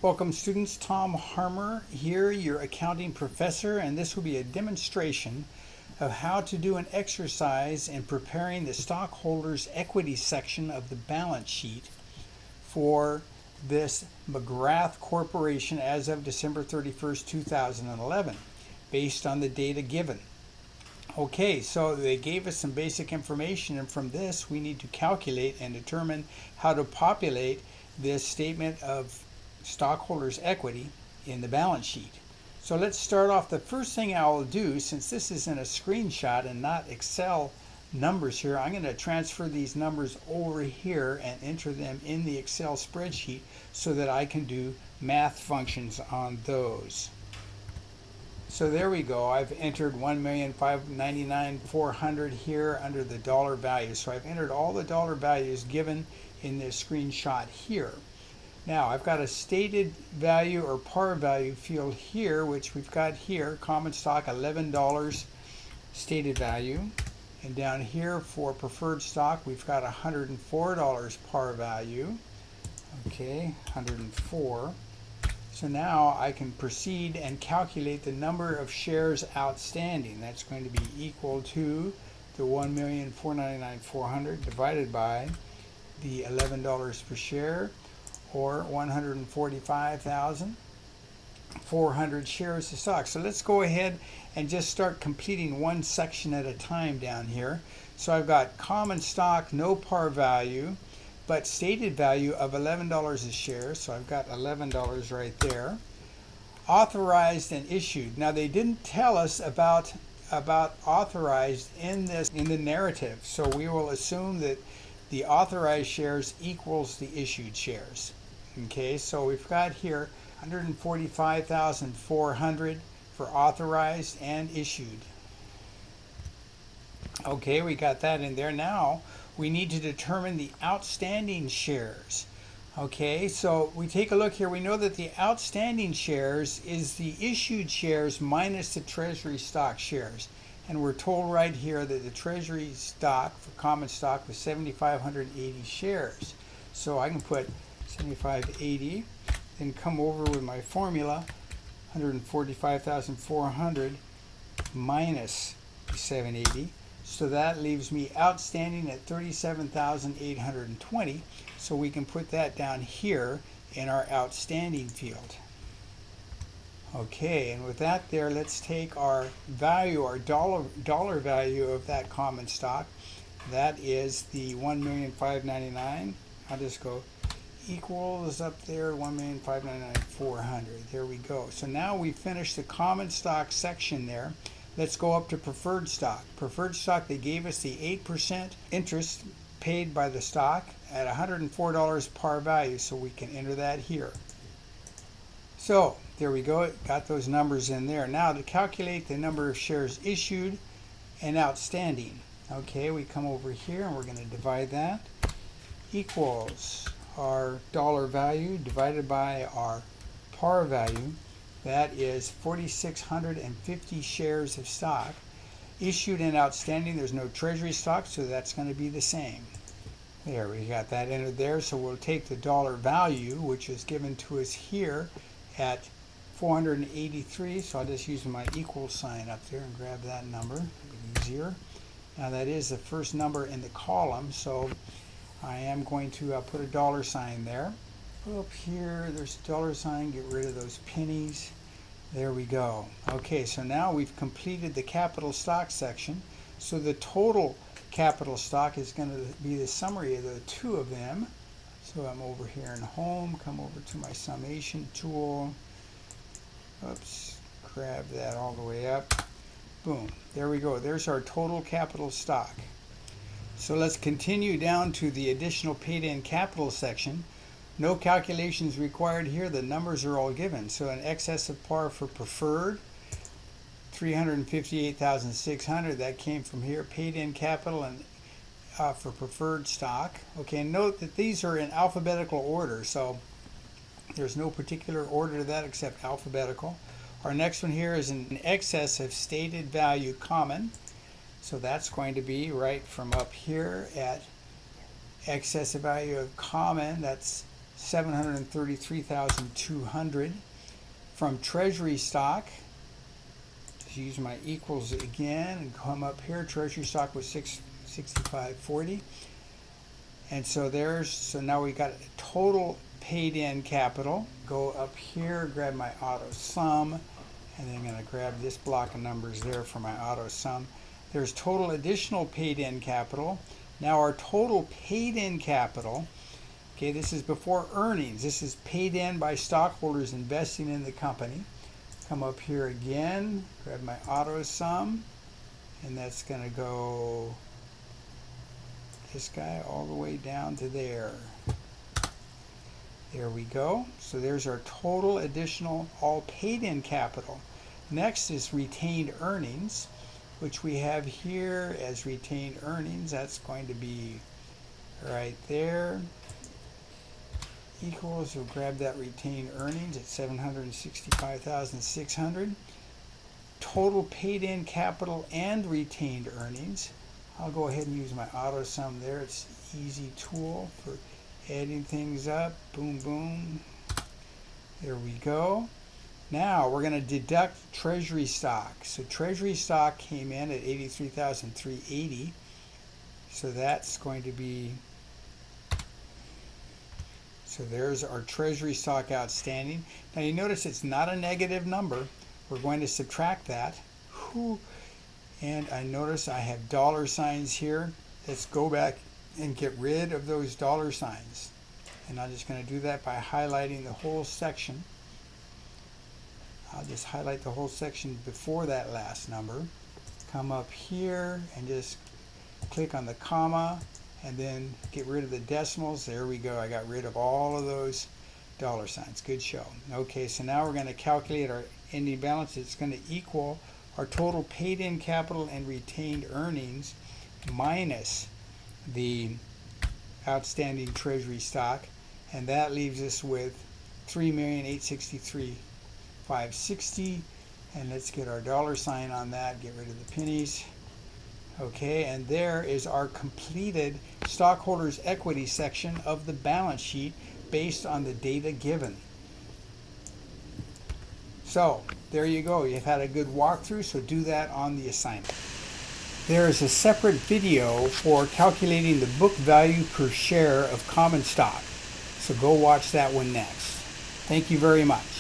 Welcome students, Tom Harmer here, your accounting professor, and this will be a demonstration of how to do an exercise in preparing the stockholders equity section of the balance sheet for this McGrath Corporation as of December 31st, 2011, based on the data given. Okay, so they gave us some basic information, and from this we need to calculate and determine how to populate this statement of stockholders' equity in the balance sheet. So let's start off. The first thing I will do, since this is in a screenshot and not Excel numbers here, I'm going to transfer these numbers over here and enter them in the Excel spreadsheet so that I can do math functions on those. So there we go. I've entered $1,599,400 here under the dollar value. So I've entered all the dollar values given in this screenshot here. Now I've got a stated value or par value field here, which we've got here, common stock $11 stated value. And down here for preferred stock, we've got $104 par value. Okay, 104. So now I can proceed and calculate the number of shares outstanding. That's going to be equal to the 1,499,400 divided by the $11 per share, or 145,400 shares of stock. So let's go ahead and just start completing one section at a time down here. So I've got common stock, no par value, but stated value of $11 a share. So I've got $11 right there. Authorized and issued. Now they didn't tell us about authorized in the narrative. So we will assume that the authorized shares equals the issued shares. Okay, so we've got here 145,400 for authorized and issued. Okay, we got that in there. Now we need to determine the outstanding shares. Okay, so we take a look here. We know that the outstanding shares is the issued shares minus the treasury stock shares. And we're told right here that the treasury stock for common stock was 7,580 shares. So I can put 7,580, then come over with my formula, 145,400 minus 780. So that leaves me outstanding at 37,820. So we can put that down here in our outstanding field. Okay, and with that there, let's take our value, our dollar value of that common stock. That is the 1,599,000. I'll just go equals up there, 1,599,400. There we go. So now we finished the common stock section there. Let's go up to preferred stock. Preferred stock, they gave us the 8% interest paid by the stock at $104 par value, so we can enter that here. So there we go, it got those numbers in there. Now to calculate the number of shares issued and outstanding. Okay, we come over here and we're going to divide that. Equals our dollar value divided by our par value. That is 4,650 shares of stock. Issued and outstanding, there's no treasury stock, so that's going to be the same. There, we got that entered there. So we'll take the dollar value, which is given to us here at 483. So I'll just use my equal sign up there and grab that number. It'll be easier. Now that is the first number in the column, so I am going to put a dollar sign there. Up here, there's a dollar sign. Get rid of those pennies. There we go. Okay, so now we've completed the capital stock section. So the total capital stock is going to be the summary of the two of them. So I'm over here in home, come over to my summation tool. Oops, grab that all the way up. Boom, there we go. There's our total capital stock. So let's continue down to the additional paid-in capital section. No calculations required here. The numbers are all given. So an excess of par for preferred, 358,600. That came from here. Paid-in capital and for preferred stock. Okay, and note that these are in alphabetical order. So there's no particular order to that except alphabetical. Our next one here is an excess of stated value common. So that's going to be right from up here at excess value of common. That's $733,200. From treasury stock, just use my equals again and come up here. Treasury stock was $665.40. And so now we got total paid in capital. Go up here, grab my auto sum, and then I'm going to grab this block of numbers there for my auto sum. There's total additional paid in capital. Now our total paid in capital, okay, this is before earnings. This is paid in by stockholders investing in the company. Come up here again, grab my auto sum, and that's going to go this guy all the way down to there. There we go. So there's our total additional all paid in capital. Next is retained earnings, which we have here as retained earnings. That's going to be right there. Equals, we'll grab that retained earnings at $765,600. Total paid in capital and retained earnings. I'll go ahead and use my auto sum there. It's an easy tool for adding things up. Boom, boom. There we go. Now we're going to deduct treasury stock. So treasury stock came in at $83,380. So that's going to be, so there's our treasury stock outstanding. Now you notice it's not a negative number. We're going to subtract that. And I notice I have dollar signs here. Let's go back and get rid of those dollar signs. And I'm just going to do that by highlighting the whole section. I'll just highlight the whole section before that last number. Come up here and just click on the comma and then get rid of the decimals. There we go. I got rid of all of those dollar signs. Good show. Okay, so now we're going to calculate our ending balance. It's going to equal our total paid in capital and retained earnings minus the outstanding treasury stock, and that leaves us with $3,863,560. And let's get our dollar sign on that, get rid of the pennies. Okay, and there is our completed stockholders equity section of the balance sheet based on the data given. So there you go. You've had a good walkthrough, so do that on the assignment. There is a separate video for calculating the book value per share of common stock. So go watch that one next. Thank you very much.